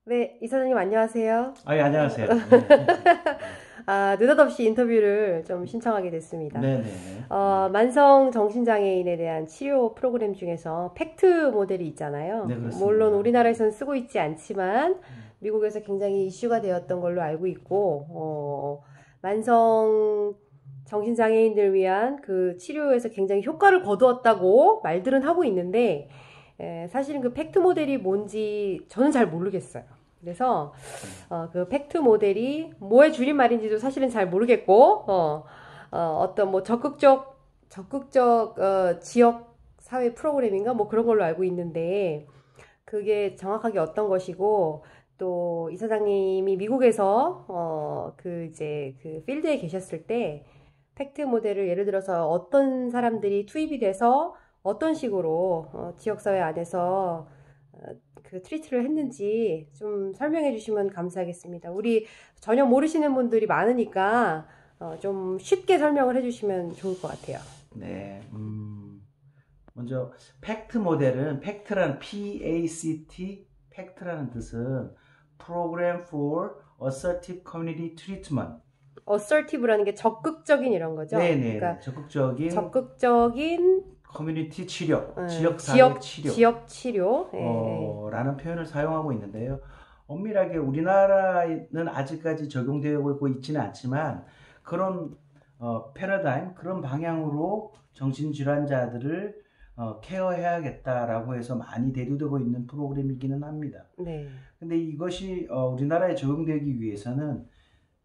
네, 이사장님 안녕하세요. 아, 예, 안녕하세요. 네. 느닷없이 인터뷰를 좀 신청하게 됐습니다. 네네네. 네. 만성 정신장애인에 대한 치료 프로그램 중에서 팩트 모델이 있잖아요. 네, 물론 그렇습니다. 우리나라에서는 쓰고 있지 않지만 음. 미국에서 굉장히 이슈가 되었던 걸로 알고 있고, 만성 정신장애인들 위한 그 치료에서 굉장히 효과를 거두었다고 말들은 하고 있는데, 사실은 그 팩트 모델이 뭔지 저는 잘 모르겠어요. 그래서 네. 그 팩트 모델이 뭐의 줄임말인지도 사실은 잘 모르겠고, 어떤 뭐 적극적 지역 사회 프로그램인가 뭐 그런 걸로 알고 있는데 그게 정확하게 어떤 것이고 또 이 사장님이 미국에서 그 이제 그 필드에 계셨을 때 팩트 모델을 예를 들어서 어떤 사람들이 투입이 돼서 어떤 식으로 지역사회 안에서 어, 그 트리트를 했는지 좀 설명해 주시면 감사하겠습니다. 우리 전혀 모르시는 분들이 많으니까 좀 쉽게 설명을 해 주시면 좋을 것 같아요. 네. 먼저, 팩트 모델은, 팩트라는, PACT, 팩트라는 뜻은, Program for Assertive Community Treatment. assertive라는 게 적극적인 이런 거죠. 네네네. 그러니까 적극적인 적극적인 커뮤니티 치료, 지역사회 치료, 지역 치료. 예, 예. 라는 표현을 사용하고 있는데요. 엄밀하게 우리나라에는 아직까지 적용되고 있지는 않지만, 그런 패러다임, 그런 방향으로 정신질환자들을 케어해야겠다라고 해서 많이 대두되고 있는 프로그램이기는 합니다. 네. 근데 이것이 우리나라에 적용되기 위해서는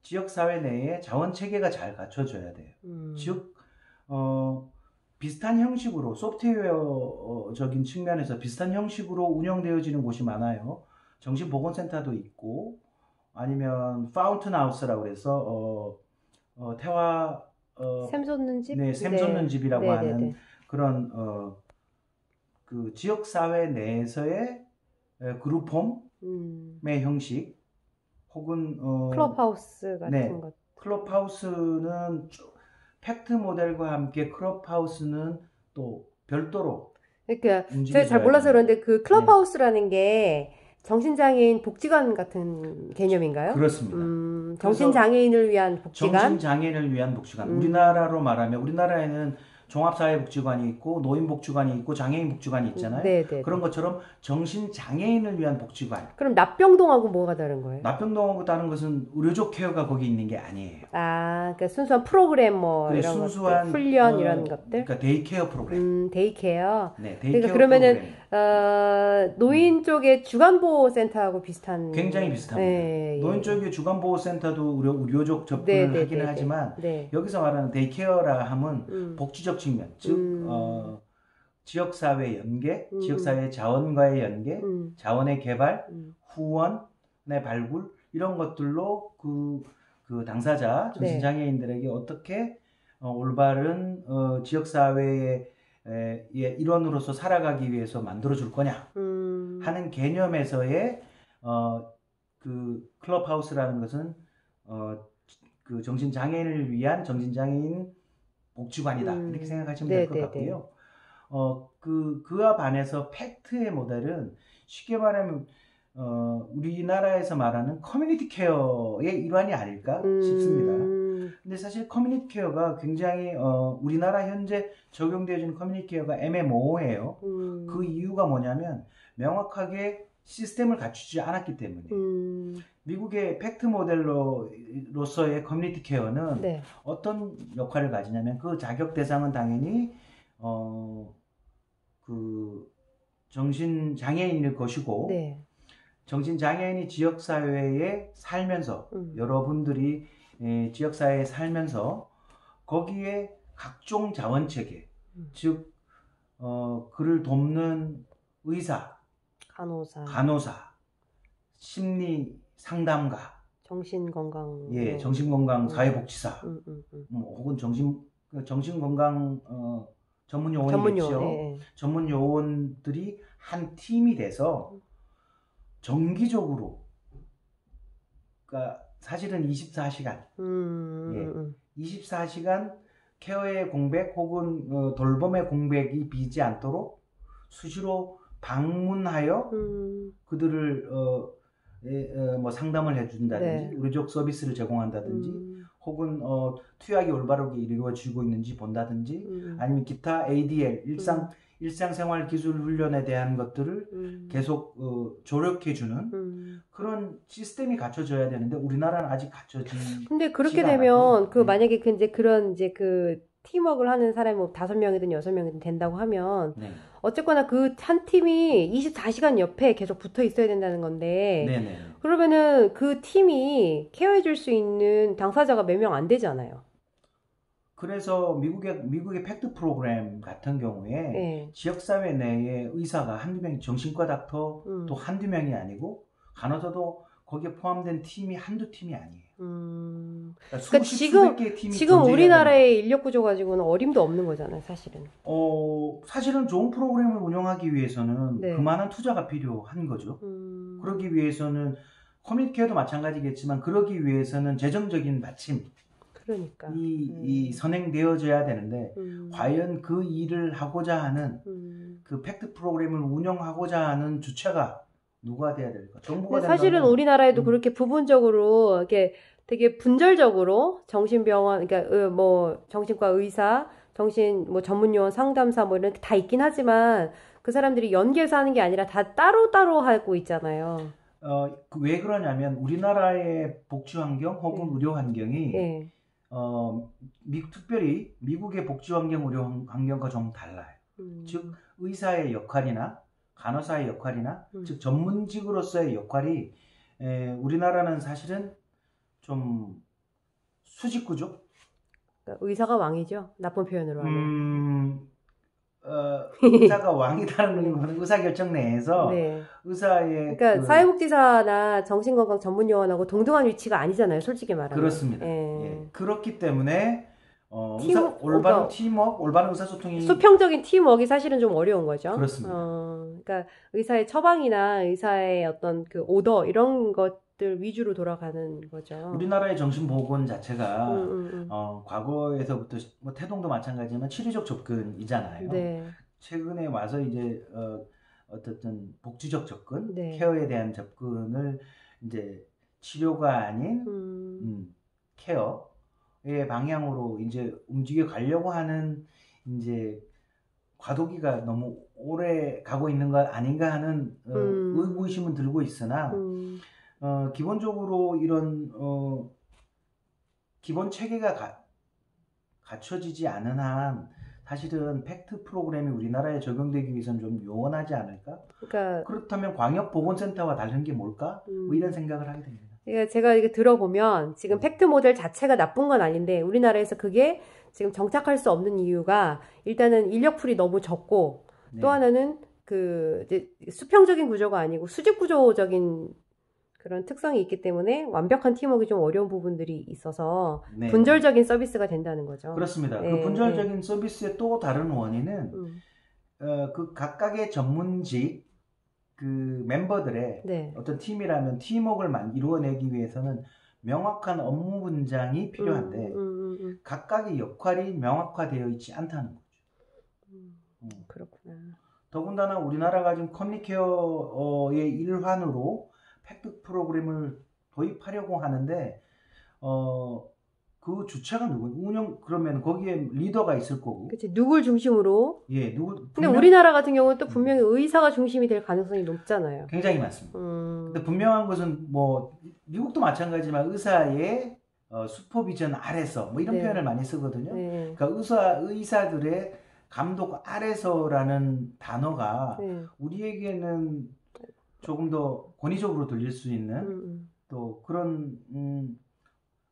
지역사회 내에 자원체계가 잘 갖춰져야 돼요. 음, 즉, 어, 비슷한 형식으로, 소프트웨어적인 측면에서 비슷한 형식으로 운영되어지는 곳이 많아요. 정신보건센터도 있고, 아니면 파운튼 하우스라고 해서 태화 샘솟는 집? 네, 샘솟는 네, 집이라고 네, 네, 하는 네. 그런 그 지역 사회 내에서의 그룹홈의 음, 형식, 혹은 클럽하우스 같은 네, 것. 클럽하우스는 팩트 모델과 함께 클럽하우스는 또 별도로 그러니까 제가 잘 움직여줘야 몰라서 됩니다. 그런데 그 네, 클럽하우스라는 게 정신장애인 복지관 같은 개념인가요? 그렇습니다. 그래서 정신장애인을 위한 복지관? 정신장애인을 위한 복지관. 음, 우리나라로 말하면, 우리나라에는 종합사회복지관이 있고 노인복지관이 있고 장애인 복지관이 있잖아요. 네, 네, 그런 네. 것처럼 정신장애인을 위한 복지관. 그럼 납병동하고 뭐가 다른 거예요? 납병동하고 다른 것은 의료적 케어가 거기 있는 게 아니에요. 그러니까 순수한 프로그램 뭐 그래, 이런 것들, 순수한 훈련 이런 것들? 그러니까 데이케어 프로그램. 데이케어. 네, 그러니까 데이케어 그러면은 프로그램. 노인 쪽의 주간보호센터하고 비슷한. 굉장히 비슷합니다. 예, 노인 예, 예. 쪽의 주간보호센터도 의료적 네, 접근을 네, 하기는 네, 네, 하지만, 네. 여기서 말하는 데이케어라 함은 음, 복지적 측면, 즉 음, 지역사회 연계, 음, 지역사회 자원과의 연계, 음, 자원의 개발, 음. 후원의 발굴, 이런 것들로 그 당사자, 네. 정신장애인들에게 어떻게 올바른 지역사회의 일원으로서 살아가기 위해서 만들어줄 거냐 음, 하는 개념에서의 어, 그 클럽하우스라는 것은 어, 그 정신장애인을 위한 정신장애인 복지관이다, 이렇게 생각하시면 될 네, 것 네, 네. 같고요. 그와 반해서 팩트의 모델은 쉽게 말하면, 우리나라에서 말하는 커뮤니티 케어의 일환이 아닐까 싶습니다. 음, 근데 사실 커뮤니티 케어가 굉장히, 우리나라 현재 적용되어지는 커뮤니티 케어가 애매모호해요. 그 음, 이유가 뭐냐면, 명확하게 시스템을 갖추지 않았기 때문에. 음, 미국의 팩트 모델로서의 커뮤니티 케어는 네, 어떤 역할을 가지냐면, 그 자격 대상은 당연히 어, 그 정신장애인일 것이고, 네. 정신장애인이 지역사회에 살면서, 음, 여러분들이 지역사회에 살면서 거기에 각종 자원체계, 음. 즉 그를 돕는 의사, 간호사, 간호사, 심리 상담가, 정신건강, 예, 뭐, 정신건강 음, 사회복지사, 음, 음, 음. 혹은 정신건강 전문 전문용어, 요원이겠죠. 예, 예. 전문 요원들이 한 팀이 돼서 정기적으로, 그러니까 사실은 24시간, 음, 음, 예, 음, 24시간 케어의 공백 혹은 돌봄의 공백이 비지 않도록 수시로 방문하여 음, 그들을 뭐 상담을 해준다든지 네. 의료적 서비스를 제공한다든지 혹은 투약이 올바르게 이루어지고 있는지 본다든지 아니면 기타 ADL 일상생활 기술 훈련에 대한 것들을 계속 조력해주는 그런 시스템이 갖춰져야 되는데 우리나라는 아직 갖춰지지가 근데 그렇게 않았고. 되면 만약에 이제 그런 이제 팀워크를 하는 사람이 뭐 5명이든 6명이든 된다고 하면 네. 어쨌거나 그 한 팀이 24시간 옆에 계속 붙어 있어야 된다는 건데 네네. 그러면은 그 팀이 케어해 줄 수 있는 당사자가 몇 명 안 되잖아요. 그래서 미국의 팩트 프로그램 같은 경우에 네. 지역사회 내에 의사가 한두 명이 정신과 닥터 또 한두 명이 아니고 간호사도 거기에 포함된 팀이 한두 팀이 아니에요. 그러니까 수백 개의 팀이 지금 우리나라의 인력 구조 가지고는 어림도 없는 거잖아요, 사실은. 사실은 좋은 프로그램을 운영하기 위해서는 네. 그만한 투자가 필요한 거죠. 그러기 위해서는 커뮤니케어도 마찬가지겠지만 그러기 위해서는 재정적인 받침 그러니까. 이 선행되어져야 되는데 과연 그 일을 하고자 하는 그 팩트 프로그램을 운영하고자 하는 주체가 누가 돼야 될까? 정부가 된다면 사실은 우리나라에도 그렇게 부분적으로 이렇게 되게 분절적으로 정신병원, 그러니까 뭐 정신과 의사, 뭐 전문요원 상담사 뭐 이런 게 다 있긴 하지만 그 사람들이 연계해서 하는 게 아니라 다 따로따로 하고 있잖아요. 왜 그러냐면 우리나라의 복지 환경 혹은 의료 환경이 특별히 미국의 복지 환경, 의료 환경과 좀 달라요. 즉 의사의 역할이나 간호사의 역할이나 즉 전문직으로서의 역할이 우리나라는 사실은 좀 수직구조? 그러니까 의사가 왕이죠. 나쁜 표현으로 하면. 의사가 왕이라는 거는 의사결정 내에서 네. 의사의 그러니까 사회복지사나 정신건강 전문요원하고 동등한 위치가 아니잖아요. 솔직히 말하면. 그렇습니다. 예. 그렇기 때문에 올바른 팀워크, 올바른 의사소통이 수평적인 팀워크가 사실은 좀 어려운 거죠. 그렇습니다. 그러니까 의사의 처방이나 의사의 어떤 그 오더 이런 것들 위주로 돌아가는 거죠. 우리나라의 정신보건 자체가 과거에서부터 뭐 태동도 마찬가지지만 치료적 접근이잖아요. 네. 최근에 와서 이제 어떤 복지적 접근, 케어에 대한 접근을 이제 치료가 아닌 케어의 방향으로 이제 움직여 가려고 하는 이제 과도기가 너무 오래 가고 있는 것 아닌가 하는 의구심은 들고 있으나 기본적으로 이런 기본 체계가 갖춰지지 않은 한 사실은 팩트 프로그램이 우리나라에 적용되기 위해서는 좀 요원하지 않을까? 그러니까 그렇다면 광역보건센터와 다른 게 뭘까? 뭐 이런 생각을 하게 됩니다. 그러니까 제가 이게 들어보면 지금 팩트 모델 자체가 나쁜 건 아닌데 우리나라에서 그게 지금 정착할 수 없는 이유가 일단은 인력풀이 너무 적고 또 하나는 이제 수평적인 구조가 아니고 수직 구조적인 그런 특성이 있기 때문에 완벽한 팀워크가 좀 어려운 부분들이 있어서 분절적인 서비스가 된다는 거죠. 그렇습니다. 그 분절적인 서비스의 또 다른 원인은 그 각각의 전문직 그 멤버들의 어떤 팀이라면 팀워크를 이루어내기 위해서는 명확한 업무 분장이 필요한데 각각의 역할이 명확화되어 있지 않다는 거죠. 그렇구나. 더군다나 우리나라가 지금 커뮤니케어의 일환으로 팩트 프로그램을 도입하려고 하는데 그 주체가 누구? 그러면 거기에 리더가 있을 거고. 그치, 누굴 중심으로? 예, 근데 우리나라 같은 경우는 또 분명히 의사가 중심이 될 가능성이 높잖아요. 굉장히 많습니다. 근데 분명한 것은 뭐 미국도 마찬가지지만 의사의 슈퍼비전 아래서 뭐 이런 표현을 많이 쓰거든요. 그러니까 의사들의 감독 아래서라는 단어가 우리에게는 조금 더 권위적으로 들릴 수 있는 또 그런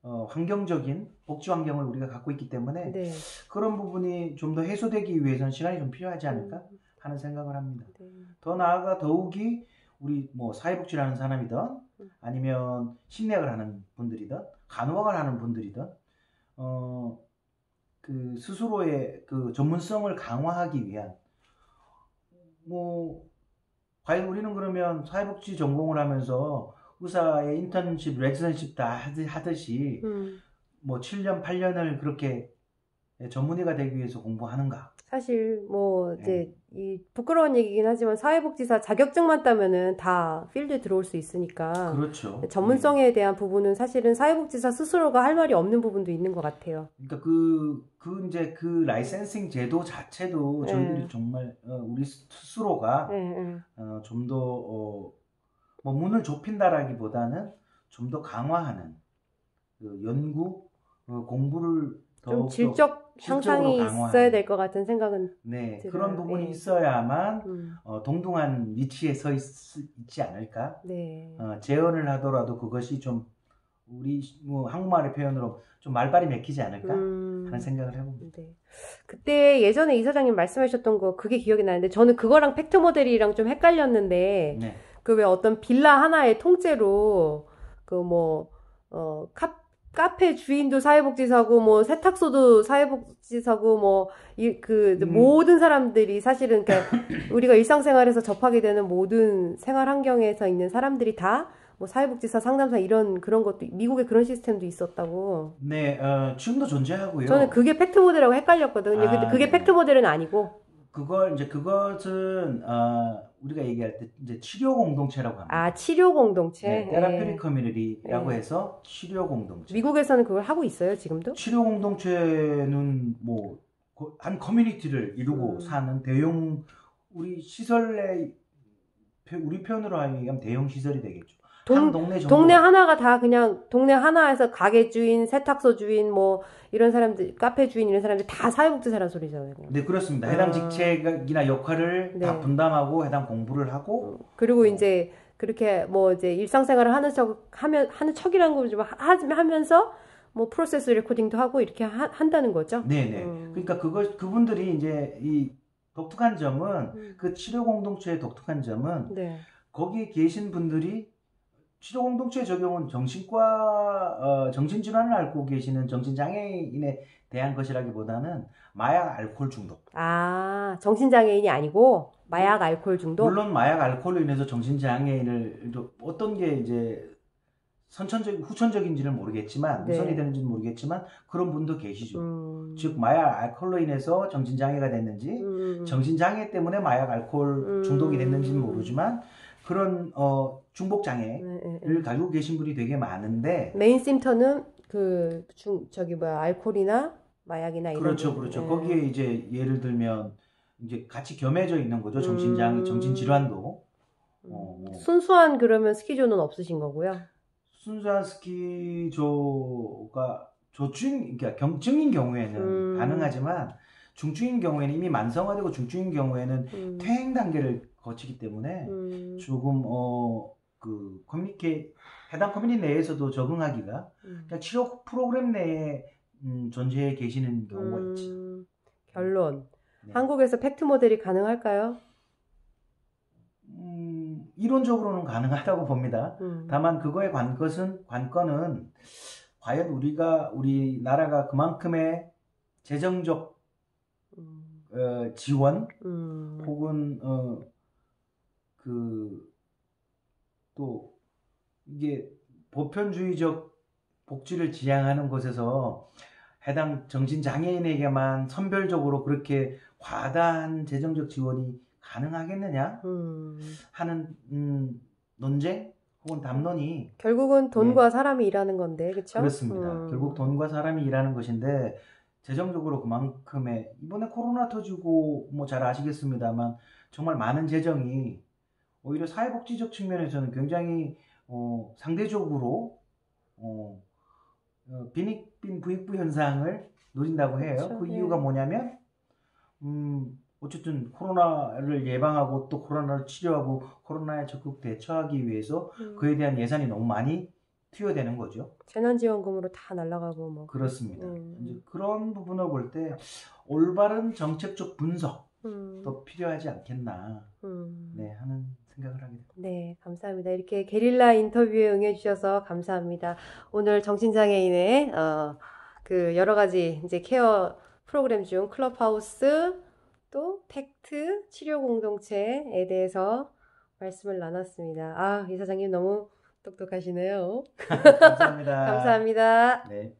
환경적인 복지 환경을 우리가 갖고 있기 때문에 그런 부분이 좀 더 해소되기 위해서는 시간이 좀 필요하지 않을까 하는 생각을 합니다. 더 나아가 더욱이 우리 뭐 사회복지를 하는 사람이든 아니면 심리학을 하는 분들이든 간호학을 하는 분들이든 그 스스로의 그 전문성을 강화하기 위한 뭐 과연 우리는 그러면 사회복지 전공을 하면서 의사의 인턴십, 레지던십 다 하듯이 뭐 7년, 8년을 그렇게 전문의가 되기 위해서 공부하는가? 사실 뭐 이제 네. 이 부끄러운 얘기긴 하지만 사회복지사 자격증만 따면은 다 필드에 들어올 수 있으니까 그렇죠. 전문성에 대한 부분은 사실은 사회복지사 스스로가 할 말이 없는 부분도 있는 것 같아요. 그러니까 이제 그 라이센싱 제도 자체도 저희들이 정말 우리 스스로가 좀 더 뭐 문을 좁힌다라기보다는 좀 더 강화하는 그 연구 공부를 좀 더욱더 질적 실적으로 향상이 있어야 강화하는 될 것 같은 생각은 네, 들어요. 그런 부분이 예. 있어야만 동등한 위치에 있지 않을까? 네. 재언을 하더라도 그것이 좀 우리 뭐 한국말의 표현으로 좀 말발이 맥히지 않을까 하는 생각을 해봅니다. 네. 그때 예전에 이사장님 말씀하셨던 거 그게 기억이 나는데 저는 그거랑 팩트 모델이랑 좀 헷갈렸는데 네. 그 왜 어떤 빌라 하나의 통째로 그 뭐 카페 주인도 사회복지사고 뭐 세탁소도 사회복지사고 뭐 모든 사람들이 사실은 그러니까 우리가 일상생활에서 접하게 되는 모든 생활 환경에서 있는 사람들이 다 뭐 사회복지사, 상담사 이런 그런 것도 미국에 그런 시스템도 있었다고. 네, 지금도 존재하고요. 저는 그게 팩트 모델하고 헷갈렸거든요. 근데 그게 팩트 모델은 아니고. 그것은 우리가 얘기할 때 이제 치료 공동체라고 합니다. 아, 치료 공동체. 네, 테라피리 커뮤니티라고 해서 치료 공동체. 미국에서는 그걸 하고 있어요, 지금도? 치료 공동체는 뭐 한 커뮤니티를 이루고 사는 대형 우리 시설의 우리 표현으로 하면 대형 시설이 되겠죠. 한 동네 정도. 동네 하나가 다 그냥 동네 하나에서 가게 주인, 세탁소 주인, 뭐 이런 사람들, 카페 주인 이런 사람들 다 사회복지사라는 소리잖아요. 네, 그렇습니다. 해당 직책이나 역할을 다 분담하고 해당 공부를 하고 그리고 이제 그렇게 뭐 이제 일상생활을 하는 척이라는 걸 좀 하면서 뭐 프로세스 레코딩도 하고 이렇게 한다는 거죠. 네네. 그러니까 그분들이 이제 이 독특한 점은 그 치료 공동체의 독특한 점은 거기에 계신 분들이 치료 공동체 적용은 정신질환을 앓고 계시는 정신장애인에 대한 것이라기보다는 마약 알코올 중독. 아, 정신장애인이 아니고 마약 알코올 중독? 물론 마약 알코올로 인해서 정신장애인을 어떤 게 이제 후천적인지는 모르겠지만 우선이 되는지는 모르겠지만 그런 분도 계시죠. 즉 마약 알코올로 인해서 정신장애가 됐는지 정신장애 때문에 마약 알코올 중독이 됐는지는 모르지만 그런 중복 장애를 가지고 계신 분이 되게 많은데 메인 심터는 알코올이나 마약이나 이런 그렇죠. 거기에 이제 예를 들면 이제 같이 겸해져 있는 거죠. 정신 질환도. 순수한 그러면 스키조는 없으신 거고요. 순수한 스키조가 그러니까 경증인 경우에는 가능하지만 중증인 경우에는 이미 만성화되고 중증인 경우에는 퇴행 단계를 거치기 때문에 조금 해당 커뮤니티 내에서도 적응하기가 그냥 치료 프로그램 내에 존재해 계시는 경우가 있죠. 결론. 한국에서 팩트 모델이 가능할까요? 이론적으로는 가능하다고 봅니다. 다만 그거의 관건은 과연 우리나라가 그만큼의 재정적 지원 혹은 또 이게 보편주의적 복지를 지향하는 곳에서 해당 정신장애인에게만 선별적으로 그렇게 과다한 재정적 지원이 가능하겠느냐 하는 논쟁 혹은 담론이 결국은 돈과 사람이 일하는 건데, 그렇죠? 그렇습니다. 결국 돈과 사람이 일하는 것인데 재정적으로 그만큼의 이번에 코로나 터지고 뭐 잘 아시겠습니다만 정말 많은 재정이 오히려 사회복지적 측면에서는 굉장히 상대적으로 빈익빈 부익부 현상을 누린다고 해요. 그렇죠. 그 이유가 뭐냐면 어쨌든 코로나를 예방하고 또 코로나를 치료하고 코로나에 적극 대처하기 위해서 그에 대한 예산이 너무 많이 투여되는 거죠. 재난지원금으로 다 날아가고 뭐. 그렇습니다. 이제 그런 부분을 볼 때 올바른 정책적 분석도 필요하지 않겠나 네, 하는 생각을 하게 됩니다. 네, 감사합니다. 이렇게 게릴라 인터뷰에 응해주셔서 감사합니다. 오늘 정신장애인의 그 여러 가지 이제 케어 프로그램 중 클럽하우스 또 팩트 치료 공동체에 대해서 말씀을 나눴습니다. 아, 이사장님 너무 똑똑하시네요. 감사합니다. 감사합니다. 네.